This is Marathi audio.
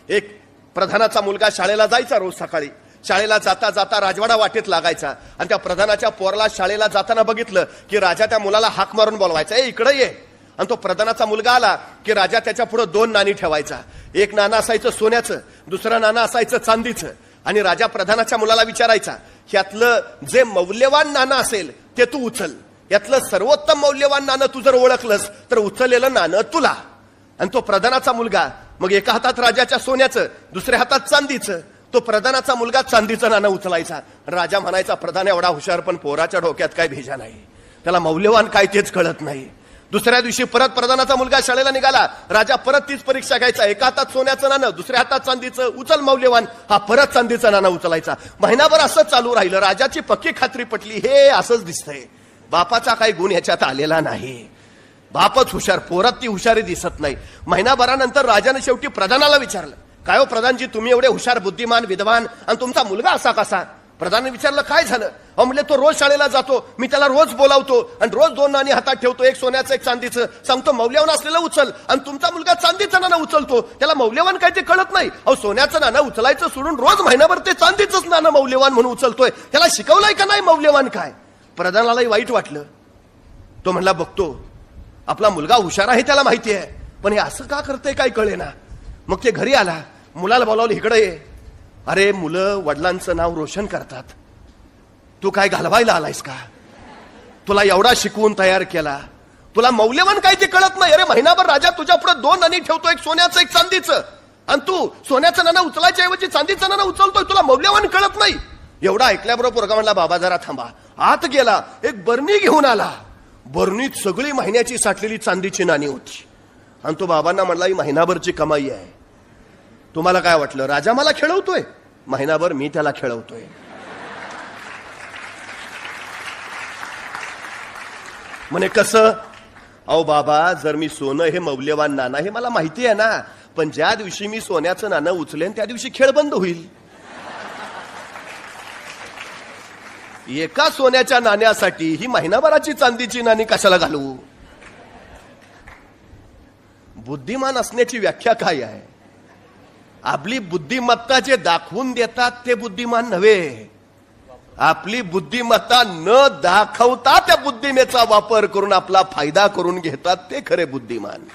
एक प्रधानाचा मुलगा शाळेला जायचा रोज सकाळी. शाळेला जाता जाता राजवाडा वाटेत लागायचा आणि त्या प्रधानाच्या पोराला शाळेला जाताना बघितलं की राजा त्या मुलाला हाक मारून बोलवायचा, ए इकडे ये. आणि तो प्रधानाचा मुलगा आला की राजा त्याच्या पुढे 2 नाणी ठेवायचा. एक नाणं असायचं सोन्याचं, दुसरं नाणं असायचं चांदीचं. आणि राजा प्रधानाच्या मुलाला विचारायचा, यातलं जे मौल्यवान नाणं असेल ते तू उचल, यातलं सर्वोत्तम मौल्यवान नाणं तू जर ओळखलंस तर उचललेलं नाणं तुला. आणि तो प्रधानाचा मुलगा मग एका हातात राजाच्या सोन्याचं, दुसऱ्या हातात चांदीचं. तो प्रधानाचा मुलगा चांदीचं नाणं उचलायचा. राजा म्हणायचा, प्रधान एवढा हुशार पण पोराच्या डोक्यात काय भेजा नाही, त्याला मौल्यवान काय तेच कळत नाही. दुसऱ्या दिवशी परत प्रधानाचा मुलगा शाळेला निघाला. राजा परत तीच परीक्षा घ्यायचा. एका हातात सोन्याचं नाणं, दुसऱ्या हातात चांदीचं, उचल मौल्यवान. हा परत चांदीचं नाणं उचलायचा. महिनाभर असं चालू राहिलं. राजाची पक्की खात्री पटली, हे असंच दिसतंय, बापाचा काही गुण ह्याच्यात आलेला नाही, बापच हुशार, पोरात ती हुशारी दिसत नाही. महिनाभरानंतर राजाने शेवटी प्रधानाला विचारलं, काय हो प्रधानजी, तुम्ही एवढे हुशार, बुद्धिमान, विद्वान, आणि तुमचा मुलगा असा कसा? प्रधानाने विचारलं, काय झालं? अहो म्हणले, तो रोज शाळेला जातो, मी त्याला रोज बोलावतो आणि रोज 2 नाणी हातात ठेवतो, एक सोन्याचं एक चांदीचं, सांगतो मौल्यवान असलेलं उचल, आणि तुमचा मुलगा चांदीचं नाणं उचलतो, त्याला मौल्यवान काय ते कळत नाही. अहो सोन्याचं नाणं उचलायचं सोडून रोज महिनाभर ते चांदीचंच नाणं मौल्यवान म्हणून उचलतोय, त्याला शिकवलंय का नाही मौल्यवान काय? प्रधानालाही वाईट वाटलं. तो म्हणला, बघतो, आपला मुलगा हुशार आहे त्याला माहिती आहे, पण हे असं का करतंय काय कळेना. मग ते घरी आला, मुलाला बोलावलं, इकडे ये. अरे मुलं वडिलांचं नाव रोशन करतात, तू काय घालवायला आलायस का? तुला एवढा शिकवून तयार केला, तुला मौल्यवान काय ते कळत नाही. अरे महिनाभर राजा तुझ्या पुढे 2 नाणी ठेवतो, एक सोन्याचं एक चांदीचं, आणि तू सोन्याचं नाणं उचलायच्या ऐवजी चांदीचं नाणं उचलतोय, तुला मौल्यवान कळत नाही. एवढा ऐकल्याबरोबर पोरगा म्हणला, बाबा जरा थांबा. आत गेला, एक बरणी घेऊन आला. बरणीत सगळी महिन्याची साठलेली चांदीची नाणी होती. आणि तो बाबांना म्हणला, ही महिनाभरची कमाई आहे. तुम्हाला काय वाटलं, राजा मला खेळवतोय? महिनाभर मी त्याला खेळवतोय. म्हणे कसं? अहो बाबा, जर मी सोनं हे मौल्यवान नाणं हे मला माहिती आहे ना, पण ज्या दिवशी मी सोन्याचं नाणं उचलेन त्या दिवशी खेळ बंद होईल. एका सोन्याच्या नाण्यासाठी ही महिनाभराची चांदीची नाणी कशाला घालू? बुद्धिमान असण्याची व्याख्या काय आहे? आपली बुद्धिमत्ता जे दाखवून देतात ते बुद्धिमान नव्हे, आपली बुद्धिमत्ता न दाखवता त्या बुद्धिमेचा वापर करून आपला फायदा करून घेतात ते खरे बुद्धिमान.